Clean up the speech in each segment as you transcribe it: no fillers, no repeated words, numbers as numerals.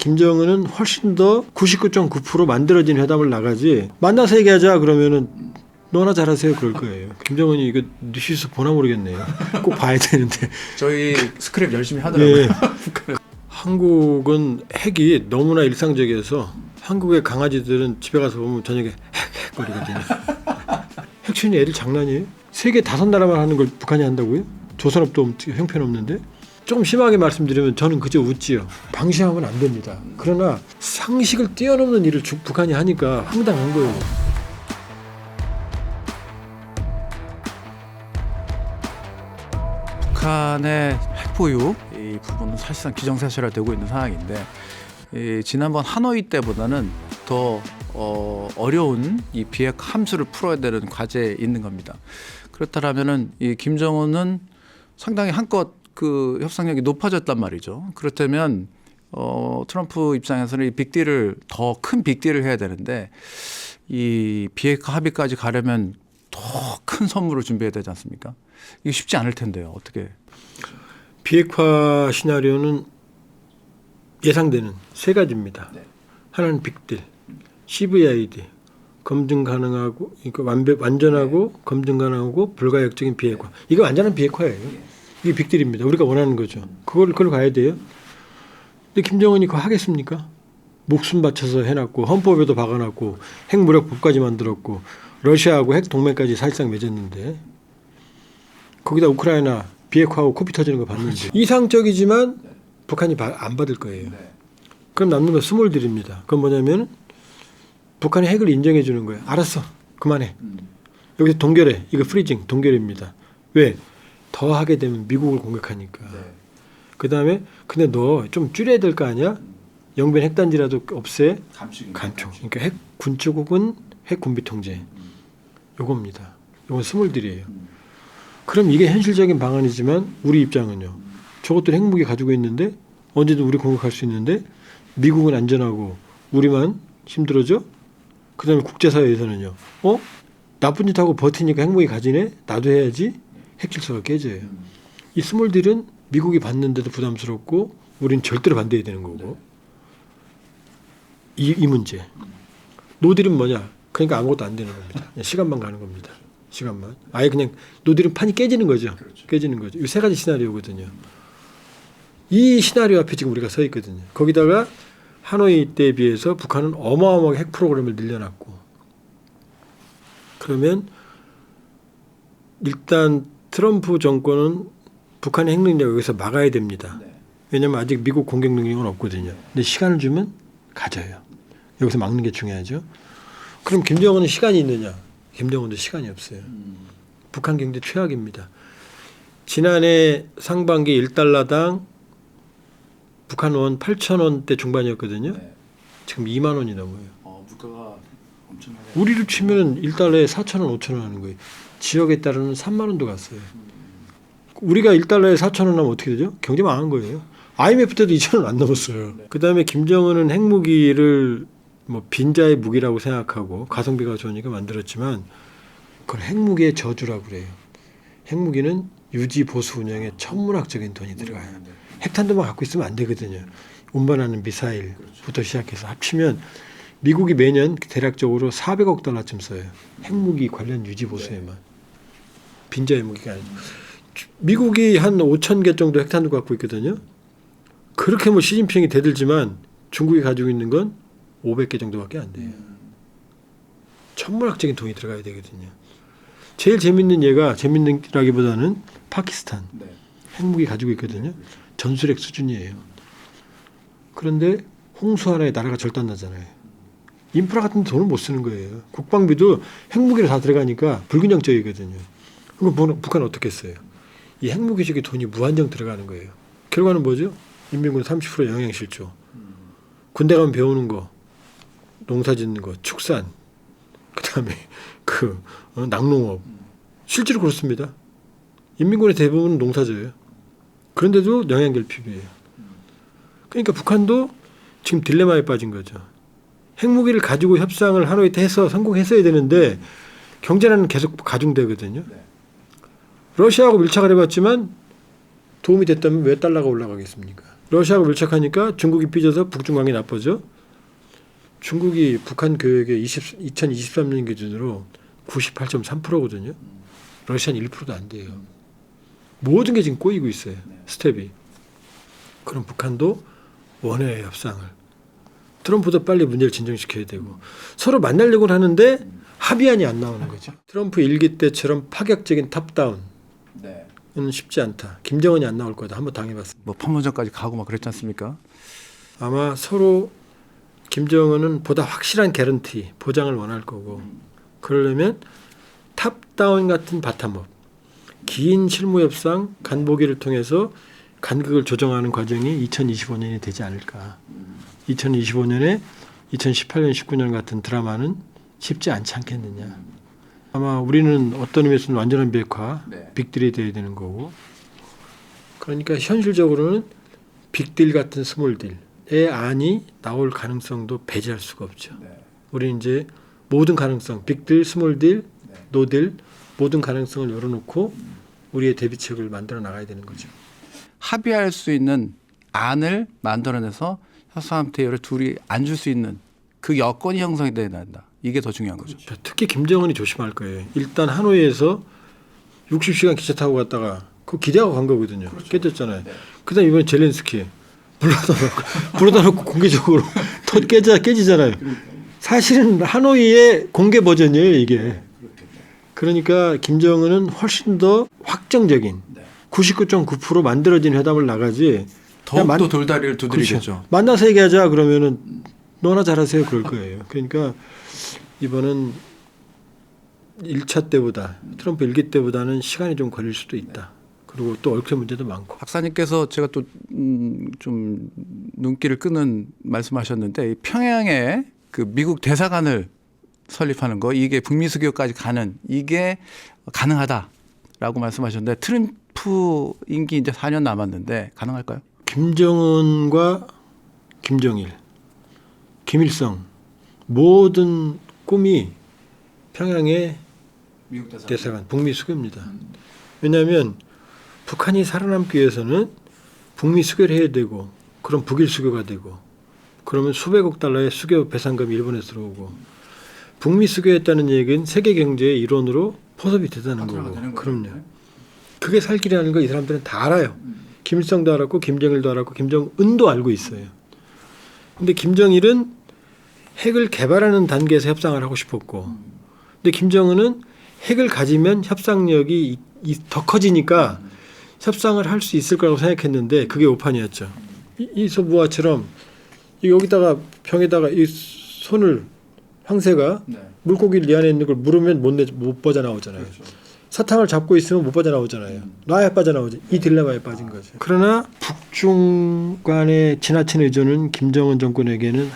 김정은은 훨씬 더 99.9% 만들어진 회담을 나가지 만나서 얘기하자 그러면은 너나 잘하세요 그럴 거예요. 김정은이 이거 뉴시스 보나 모르겠네요. 꼭 봐야 되는데. 저희 스크립 열심히 하더라고요. 예. 한국은 핵이 너무나 일상적이어서 한국의 강아지들은 집에 가서 보면 저녁에 핵거리거든요. 핵심이 애들 장난이에요? 세계 5나라만 하는 걸 북한이 한다고요? 조선업도 형편없는데? 조금 심하게 말씀드리면 저는 그저 웃지요. 방심하면 안 됩니다. 그러나 상식을 뛰어넘는 일을 북한이 하니까 황당한 거예요. 북한의 핵보유 이 부분은 사실상 기정사실화되고 있는 상황인데 지난번 하노이 때보다는 더 어려운 이 비핵 함수를 풀어야 되는 과제에 있는 겁니다. 그렇다면은 이 김정은은 상당히 한껏 그 협상력이 높아졌단 말이죠. 그렇다면 트럼프 입장에서는 이 빅딜을 더 큰 빅딜을 해야 되는데 이 비핵화 합의까지 가려면 더 큰 선물을 준비해야 되지 않습니까? 이게 쉽지 않을 텐데요. 어떻게? 비핵화 시나리오는 예상되는 3가지입니다. 네. 하나는 빅딜, CVID, 검증 가능하고 그러니까 완전하고 네. 검증 가능하고 불가역적인 비핵화. 이거 완전한 비핵화예요. 이게 빅딜입니다. 우리가 원하는 거죠. 그걸 가야 돼요. 근데 김정은이 그거 하겠습니까? 목숨 바쳐서 해놨고 헌법에도 박아놨고 핵무력법까지 만들었고 러시아하고 핵 동맹까지 사실상 맺었는데 거기다 우크라이나 비핵화하고 코피 터지는 거 봤는데 이상적이지만 북한이 안 받을 거예요. 그럼 남는 건 스몰딜입니다. 그건 뭐냐면 북한이 핵을 인정해 주는 거예요. 알았어. 그만해. 여기서 동결해. 이거 프리징 동결입니다. 왜? 더 하게 되면 미국을 공격하니까. 그다음에 근데 너 좀 줄여야 될 거 아니야? 영변 핵단지라도 없애. 감축. 그러니까 핵 군축 혹은 핵 군비 통제. 요겁니다. 요건 스몰딜이에요. 그럼 이게 현실적인 방안이지만 우리 입장은요. 저것들 핵무기 가지고 있는데 언제든 우리 공격할 수 있는데 미국은 안전하고 우리만 힘들어져? 그다음에 국제사회에서는요. 나쁜 짓 하고 버티니까 핵무기 가지네? 나도 해야지. 핵질서가 깨져요. 이 스몰딜은 미국이 받는데도 부담스럽고 우리는 절대로 반대해야 되는 거고. 이 문제. 노딜은 뭐냐? 그러니까 아무것도 안 되는 겁니다. 그냥 시간만 가는 겁니다. 시간만. 아예 그냥 노딜은 판이 깨지는 거죠. 깨지는 거죠. 이 3가지 시나리오거든요. 이 시나리오 앞에 지금 우리가 서 있거든요. 거기다가 하노이 때에 비해서 북한은 어마어마하게 핵 프로그램을 늘려놨고 그러면 일단 트럼프 정권은 북한의 핵 능력을 여기서 막아야 됩니다. 왜냐하면 아직 미국 공격 능력은 없거든요. 근데 시간을 주면 가져요. 여기서 막는 게 중요하죠. 그럼 김정은은 시간이 있느냐? 김정은도 시간이 없어요. 북한 경제 최악입니다. 지난해 상반기 1달러당 북한 원 8,000원대 중반이었거든요. 지금 2만 원이 넘어요. 물가가 엄청나게. 우리를 치면 1달러에 4,000원, 5,000원 하는 거예요. 지역에 따라는 3만 원도 갔어요. 우리가 1달러에 4,000원 하면 어떻게 되죠? 경제 망한 거예요. IMF 때도 2,000원 안 넘었어요. 그다음에 김정은은 핵무기를 뭐 빈자의 무기라고 생각하고 가성비가 좋으니까 만들었지만 그건 핵무기의 저주라고 그래요. 핵무기는 유지 보수 운영에 천문학적인 돈이 들어가요. 핵탄두만 갖고 있으면 안 되거든요. 운반하는 미사일부터 시작해서 합치면 미국이 매년 대략적으로 400억 달러쯤 써요. 핵무기 관련 유지 보수에만. 빈자의 무기가 아니죠. 미국이 한 5천 개 정도 핵탄두 갖고 있거든요. 그렇게 뭐 시진핑이 대들지만 중국이 가지고 있는 건 500개 정도밖에 안 돼요. 천문학적인 돈이 들어가야 되거든요. 제일 재밌는 예가 재밌는라기보다는 파키스탄 핵무기 가지고 있거든요. 전술핵 수준이에요. 그런데 홍수 하나에 나라가 절단나잖아요. 인프라 같은 데 돈을 못 쓰는 거예요. 국방비도 핵무기로 다 들어가니까 불균형적이거든요. 그럼 북한은 어떻게 했어요? 이 핵무기 쪽에 돈이 무한정 들어가는 거예요. 결과는 뭐죠? 인민군 30% 영양실조. 군대 가면 배우는 거, 농사 짓는 거, 축산, 그다음에 낙농업. 실제로 그렇습니다. 인민군의 대부분은 농사져요. 그런데도 영양결핍이에요. 그러니까 북한도 지금 딜레마에 빠진 거죠. 핵무기를 가지고 협상을 하노이 때 해서 성공했어야 되는데 경제는 계속 가중되거든요. 러시아하고 밀착을 해봤지만 도움이 됐다면 왜 달러가 올라가겠습니까? 러시아가 밀착하니까 중국이 삐져서 북중 관계 나빠져. 중국이 북한 교역의 2023년 기준으로 98.3%거든요. 러시아는 1%도 안 돼요. 모든 게 지금 꼬이고 있어요. 스텝이. 그럼 북한도 원해의 협상을. 트럼프도 빨리 문제를 진정시켜야 되고 서로 만나려고 하는데 합의안이 안 나오는 거죠. 트럼프 일기 때처럼 파격적인 탑다운은 쉽지 않다. 김정은이 안 나올 거다. 한번 당해봤습니다. 뭐 판문점까지 가고 막 그랬지 않습니까? 아마 서로 김정은은 보다 확실한 개런티, 보장을 원할 거고 그러려면 탑다운 같은 바텀업, 긴 실무협상, 간보기를 통해서 간극을 조정하는 과정이 2025년이 되지 않을까. 2025년에 2018년, 19년 같은 드라마는 쉽지 않지 않겠느냐. 아마 우리는 어떤 의미에서는 완전한 비핵화, 빅딜이 돼야 되는 거고 그러니까 현실적으로는 빅딜 같은 스몰딜의 안이 나올 가능성도 배제할 수가 없죠. 우리는 이제 모든 가능성, 빅딜, 스몰딜, 노딜 모든 가능성을 열어놓고 우리의 대비책을 만들어 나가야 되는 거죠. 합의할 수 있는 안을 만들어내서 협상 테이블에 둘이 앉을 수 있는 그 여건이 형성이 돼야 된다. 이게 더 중요한 거죠. 그렇죠. 특히 김정은이 조심할 거예요. 일단 하노이에서 60시간 기차 타고 갔다가 그거 기대하고 간 거거든요. 그렇죠. 깨졌잖아요. 그다음 이번에 젤렌스키 불러다 놓고 공개적으로 더 깨지잖아요. 사실은 하노이의 공개 버전이에요 이게. 그러니까 김정은은 훨씬 더 확정적인 99.9% 만들어진 회담을 나가지. 더욱더 돌다리를 두드리겠죠. 그렇죠. 만나서 얘기하자 그러면은 너나 잘하세요 그럴 거예요. 그러니까 이번은 1차 때보다 트럼프 1기 때보다는 시간이 좀 걸릴 수도 있다. 그리고 또 얽힌 문제도 많고. 박사님께서 제가 또 좀 눈길을 끄는 말씀하셨는데 이 평양에 그 미국 대사관을 설립하는 거 이게 북미 수교까지 가는 이게 가능하다라고 말씀하셨는데 트럼프 임기 이제 4년 남았는데 가능할까요? 김정은과 김정일, 김일성 모든 꿈이 평양의 미국 대사관, 북미 수교입니다. 왜냐하면 북한이 살아남기 위해서는 북미 수교를 해야 되고 그럼 북일 수교가 되고 그러면 수백억 달러의 수교 배상금이 일본에서 들어오고 북미 수교했다는 얘기는 세계 경제의 일원으로 포섭이 되다는 거고. 그럼요. 그게 살 길이라는 거 이 사람들은 다 알아요. 김일성도 알았고 김정일도 알았고 김정은도 알고 있어요. 근데 김정일은 핵을 개발하는 단계에서 협상을 하고 싶었고 근데 김정은은 핵을 가지면 협상력이 더 커지니까 협상을 할 수 있을 거라고 생각했는데 그게 오판이었죠. 이 소부화처럼 여기다가 병에다가 이 손을 황새가 물고기를 이 안에 있는 걸 물으면 못 빠져나오잖아요. 그렇죠. 사탕을 잡고 있으면 못 빠져나오잖아요. 놔야 빠져나오지. 이 딜레마에 빠진 거죠. 그러나 북중 간의 지나친 의존은 김정은 정권에게는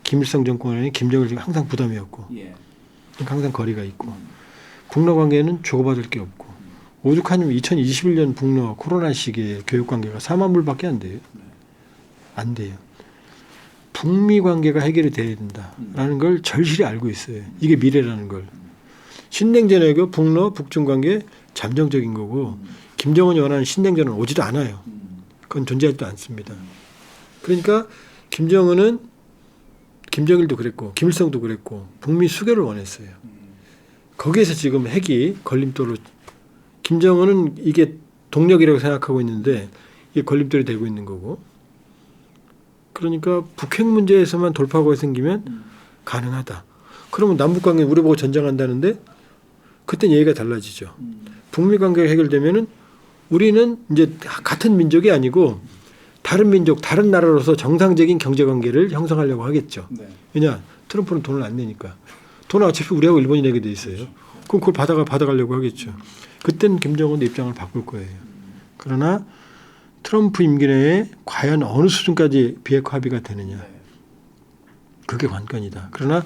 김일성 정권에게는 김정일이 항상 부담이었고 항상 거리가 있고 북러 관계는 주고받을 게 없고 오죽하면 2021년 북러 코로나 시기에 교육 관계가 4만 불밖에 안 돼요. 안 돼요. 북미 관계가 해결이 돼야 된다라는 걸 절실히 알고 있어요. 이게 미래라는 걸. 신냉전외교 북러 북중 관계 잠정적인 거고 김정은이 원하는 신냉전은 오지도 않아요. 그건 존재하지도 않습니다. 그러니까 김정은은 김정일도 그랬고 김일성도 그랬고 북미 수교를 원했어요. 거기에서 지금 핵이 걸림돌로 김정은은 이게 동력이라고 생각하고 있는데 이게 걸림돌이 되고 있는 거고 그러니까 북핵 문제에서만 돌파구가 생기면 가능하다. 그러면 남북관계 우리 보고 전쟁한다는데 그땐 얘기가 달라지죠. 북미 관계가 해결되면은 우리는 이제 같은 민족이 아니고 다른 민족, 다른 나라로서 정상적인 경제 관계를 형성하려고 하겠죠. 왜냐? 트럼프는 돈을 안 내니까. 돈은 어차피 우리하고 일본이 내게 돼 있어요. 그럼 그걸 받아가려고 하겠죠. 그때는 김정은도 입장을 바꿀 거예요. 그러나 트럼프 임기 내에 과연 어느 수준까지 비핵화 합의가 되느냐. 그게 관건이다. 그러나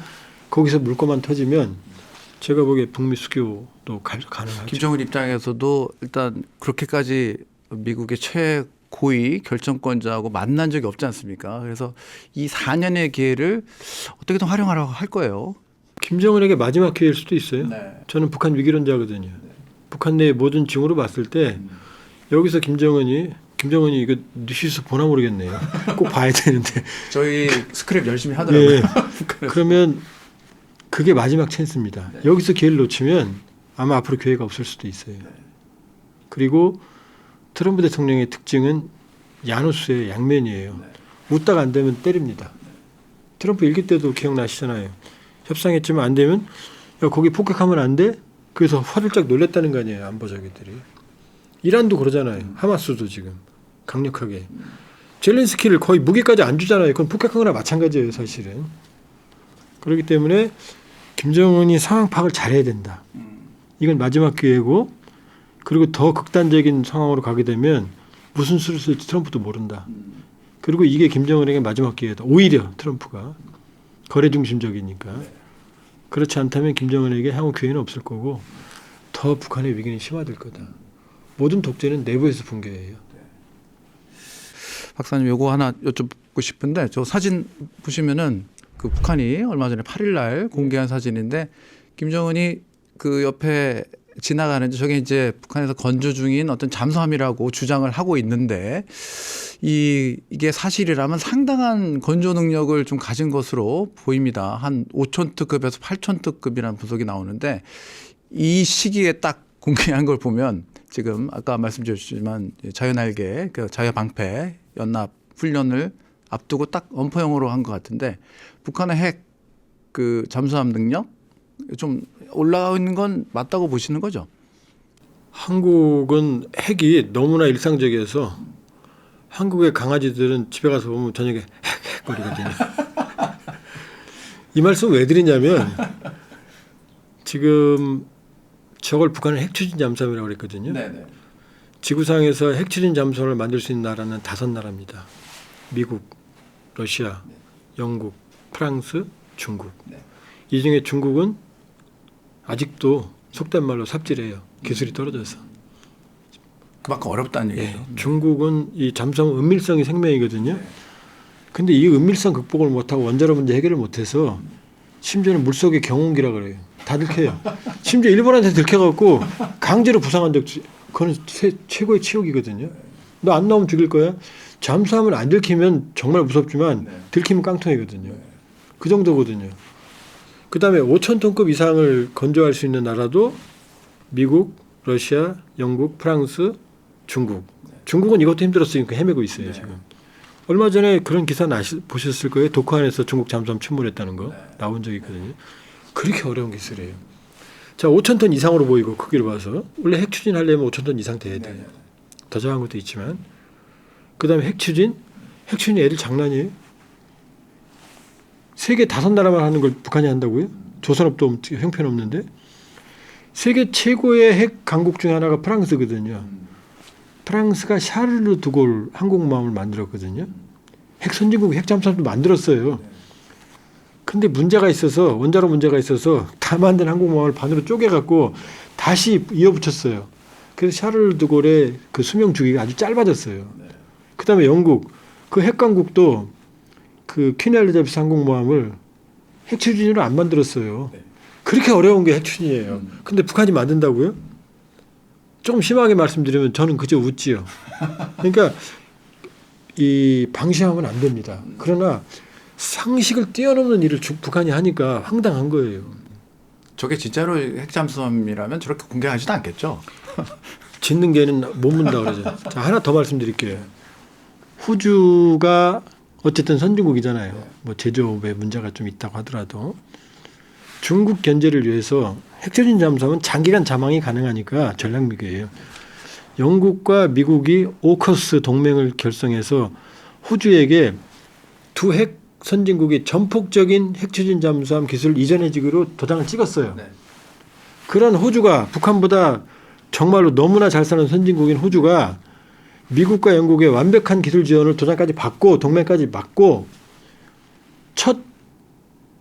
거기서 물꼬만 터지면 제가 보기에 북미 수교도 가능하죠. 김정은 입장에서도 일단 그렇게까지 미국의 최고위 결정권자하고 만난 적이 없지 않습니까? 그래서 이 4년의 기회를 어떻게든 활용하려고 할 거예요. 김정은에게 마지막 기회일 수도 있어요. 저는 북한 위기론자거든요. 북한 내의 모든 징후로 봤을 때 여기서 김정은이 김정은이 이거 뉴스 보나 모르겠네요. 꼭 봐야 되는데. 저희 스크랩 열심히 하더라고요. 예. 그러면 그게 마지막 찬스입니다. 네. 여기서 기회를 놓치면 아마 앞으로 기회가 없을 수도 있어요. 그리고 트럼프 대통령의 특징은 야누스의 양면이에요. 네. 웃다가 안 되면 때립니다. 트럼프 일기 때도 기억나시잖아요. 협상했지만 안 되면 야, 거기 폭격하면 안 돼? 그래서 화들짝 놀랬다는 거 아니에요. 안보자기들이. 이란도 그러잖아요. 하마스도 지금 강력하게. 젤렌스키를 거의 무기까지 안 주잖아요. 그건 폭격한 거나 마찬가지예요. 사실은. 그렇기 때문에 김정은이 상황 파악을 잘해야 된다. 이건 마지막 기회고 그리고 더 극단적인 상황으로 가게 되면 무슨 수를 쓸지 트럼프도 모른다. 그리고 이게 김정은에게 마지막 기회다. 오히려 트럼프가 거래 중심적이니까. 그렇지 않다면 김정은에게 향후 기회는 없을 거고 더 북한의 위기는 심화될 거다. 모든 독재는 내부에서 붕괴해요. 박사님 요거 하나 여쭙고 싶은데 저 사진 보시면은 그 북한이 얼마 전에 8일 날 공개한 사진인데 김정은이 그 옆에 지나가는데 저게 이제 북한에서 건조 중인 어떤 잠수함이라고 주장을 하고 있는데 이게 사실이라면 상당한 건조 능력을 좀 가진 것으로 보입니다. 한 5톤급에서 8톤급이라는 분석이 나오는데 이 시기에 딱 공개한 걸 보면 지금 아까 말씀드렸지만 자유날개, 그 자유방패 연납 훈련을 앞두고 딱 엄포형으로 한 것 같은데 북한의 핵 그 잠수함 능력 좀 올라가 있는 건 맞다고 보시는 거죠? 한국은 핵이 너무나 일상적이어서 한국의 강아지들은 집에 가서 보면 저녁에 핵거리거든요. 이 말씀 왜 드리냐면 지금 저걸 북한은 핵추진 잠수함이라고 그랬거든요. 네네. 지구상에서 핵추진 잠수함을 만들 수 있는 나라는 5나라입니다. 미국, 러시아, 영국, 프랑스, 중국. 이 중에 중국은 아직도 속된 말로 삽질해요. 기술이 떨어져서. 그만큼 어렵다는 얘기죠. 예, 중국은 이 잠수함 은밀성이 생명이거든요. 근데 이 은밀성 극복을 못하고 원자로 문제 해결을 못해서 심지어는 물속의 경운기라 그래요. 다 들켜요. 심지어 일본한테 들켜갖고 강제로 부상한 적 그건 최고의 치욕이거든요. 너 안 나오면 죽일 거야. 잠수함을 안 들키면 정말 무섭지만 들키면 깡통이거든요. 그 정도거든요. 그다음에 5,000톤급 이상을 건조할 수 있는 나라도 미국, 러시아, 영국, 프랑스, 중국. 중국은 이것도 힘들었으니까 헤매고 있어요. 지금. 얼마 전에 그런 기사 보셨을 거예요. 독후안에서 중국 잠수함 침몰했다는 거 나온 적이 있거든요. 그렇게 어려운 기술이에요. 자, 5,000톤 이상으로 보이고 크기를 봐서 원래 핵 추진하려면 5,000톤 이상 돼야 돼요. 더 작은 것도 있지만 그다음에 핵 추진 애들 장난이에요. 세계 5나라만 하는 걸 북한이 한다고요? 조선업도 형편없는데 세계 최고의 핵 강국 중에 하나가 프랑스거든요. 프랑스가 샤를르 드골 항공모함을 만들었거든요. 핵 선진국 핵 잠수함도 만들었어요. 근데 문제가 있어서 원자로 문제가 있어서 다 만든 항공모함을 반으로 쪼개갖고 다시 이어붙였어요. 그래서 샤를르 드골의 그 수명 주기가 아주 짧아졌어요. 그다음에 영국 그 핵 강국도 그 퀸 엘리자베스 항공모함을 핵 추진으로 안 만들었어요. 그렇게 어려운 게 핵 추진이에요. 근데 북한이 만든다고요? 조금 심하게 말씀드리면 저는 그저 웃지요. 그러니까 이 방심하면 안 됩니다. 그러나 상식을 뛰어넘는 일을 북한이 하니까 황당한 거예요. 저게 진짜로 핵 잠수함이라면 저렇게 공개하지도 않겠죠? 짓는 개는 못 문다 그러죠. 자, 하나 더 말씀드릴게요. 호주가 어쨌든 선진국이잖아요. 뭐 제조업에 문제가 좀 있다고 하더라도 중국 견제를 위해서 핵추진 잠수함은 장기간 잠항이 가능하니까 전략미개예요. 영국과 미국이 오커스 동맹을 결성해서 호주에게 두 핵 선진국이 전폭적인 핵추진 잠수함 기술 이전해주기로 도장을 찍었어요. 그런 호주가 북한보다 정말로 너무나 잘 사는 선진국인 호주가 미국과 영국의 완벽한 기술 지원을 도장까지 받고 동맹까지 맞고 첫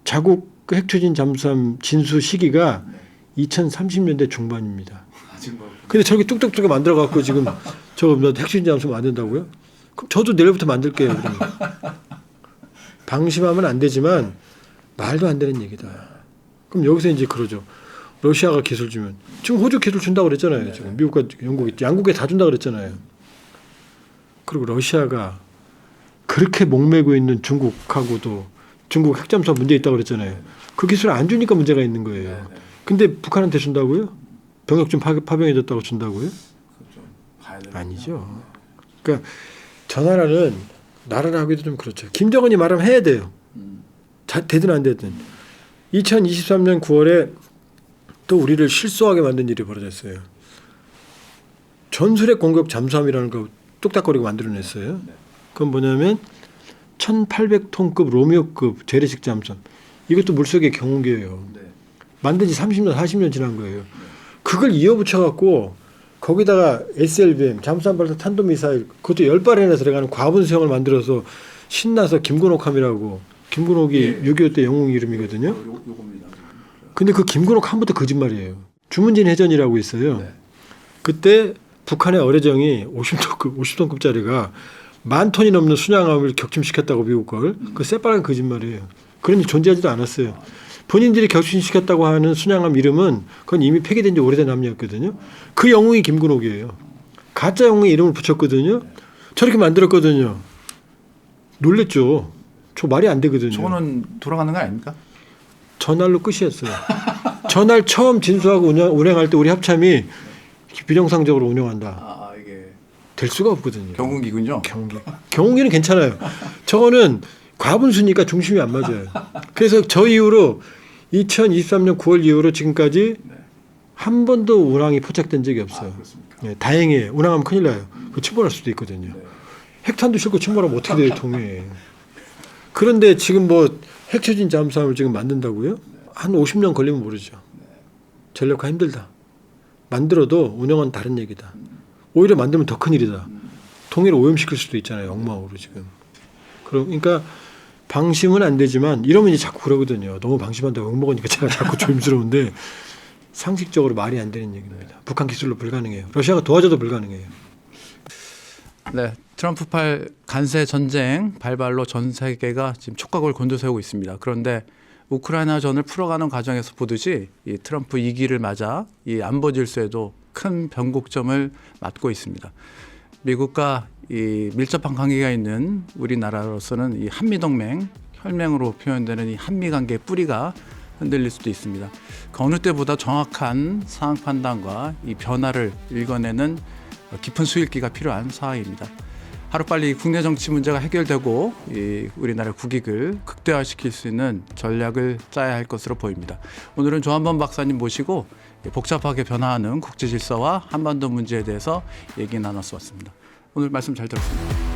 자국 핵추진 잠수함 진수 시기가 2030년대 중반입니다. 근데 저렇게 뚝뚝뚝 만들어 갖고 지금 저 핵추진 잠수함 만든다고요? 그럼 저도 내일부터 만들게요. 그러면. 방심하면 안 되지만 말도 안 되는 얘기다. 그럼 여기서 이제 그러죠. 러시아가 기술 주면 지금 호주 기술 준다고 그랬잖아요. 지금 미국과 영국이 양국에 다 준다고 그랬잖아요. 그리고 러시아가 그렇게 목매고 있는 중국하고도 중국 핵잠수함 문제 있다고 그랬잖아요. 그 기술 안 주니까 문제가 있는 거예요. 근데 북한한테 준다고요? 병역 좀 파병해줬다고 준다고요? 아니죠. 그러니까 저 나라는 나라를 하기도 좀 그렇죠. 김정은이 말하면 해야 돼요. 되든 안 되든. 2023년 9월에 또 우리를 실소하게 만든 일이 벌어졌어요. 전술핵 공격 잠수함이라는 거 뚝딱거리고 만들어냈어요. 그건 뭐냐면 1800톤급 로미오급 재래식 잠수함. 이것도 물속의 경운기예요. 만든 지 30년, 40년 지난 거예요. 그걸 이어붙여갖고 거기다가 SLBM, 잠수함 발사 탄도미사일, 그것도 10발이나 들어가는 과분 수형을 만들어서 신나서 김근옥함이라고, 김근옥이 6.25 때 영웅 이름이거든요. 근데 그 김근옥 함부터 거짓말이에요. 주문진 해전이라고 있어요. 그때 북한의 어뢰정이 50톤급짜리가 10,000톤이 넘는 순양함을 격침시켰다고 미국 걸. 그 새빨간 거짓말이에요. 그런 일 존재하지도 않았어요. 본인들이 격침시켰다고 하는 순양함 이름은 그건 이미 폐기된 지 오래된 함이었거든요. 그 영웅이 김근옥이에요. 가짜 영웅의 이름을 붙였거든요. 저렇게 만들었거든요. 놀랬죠. 저 말이 안 되거든요. 저거는 돌아가는 거 아닙니까? 전날로 끝이었어요. 전날 처음 진수하고 운행할 때 우리 합참이 비정상적으로 운영한다. 이게 될 수가 없거든요. 경운기군요. 경운기는 괜찮아요. 저거는 과분수니까 중심이 안 맞아요. 그래서 저 이후로 2023년 9월 이후로 지금까지 한 번도 운항이 포착된 적이 없어요. 네, 다행이에요. 운항하면 큰일 나요. 그 침몰할 수도 있거든요. 핵탄도 싣고 침몰하면 어떻게 돼요, 통에. 그런데 지금 뭐 핵추진 잠수함을 지금 만든다고요? 한 50년 걸리면 모르죠. 전력화 힘들다. 만들어도 운영은 다른 얘기다. 오히려 만들면 더 큰일이다. 통일을 오염시킬 수도 있잖아요. 엉망으로 지금. 그러니까 방심은 안 되지만 이러면 이제 자꾸 그러거든요. 너무 방심한다고 욕먹으니까 제가 자꾸 조심스러운데 상식적으로 말이 안 되는 얘기입니다. 북한 기술로 불가능해요. 러시아가 도와줘도 불가능해요. 네, 트럼프팔 간세 전쟁 발발로 전 세계가 지금 촉각을 곤두세우고 있습니다. 그런데 우크라이나전을 풀어가는 과정에서 보듯이 이 트럼프 2기를 맞아 이 안보 질서에도 큰 변곡점을 맞고 있습니다. 미국과 이 밀접한 관계가 있는 우리나라로서는 이 한미동맹, 혈맹으로 표현되는 이 한미관계의 뿌리가 흔들릴 수도 있습니다. 그 어느 때보다 정확한 상황 판단과 이 변화를 읽어내는 깊은 수일기가 필요한 상황입니다. 하루빨리 국내 정치 문제가 해결되고 이 우리나라 국익을 극대화시킬 수 있는 전략을 짜야 할 것으로 보입니다. 오늘은 조한범 박사님 모시고 복잡하게 변화하는 국제 질서와 한반도 문제에 대해서 얘기 나눠봤습니다. 오늘 말씀 잘 들었습니다.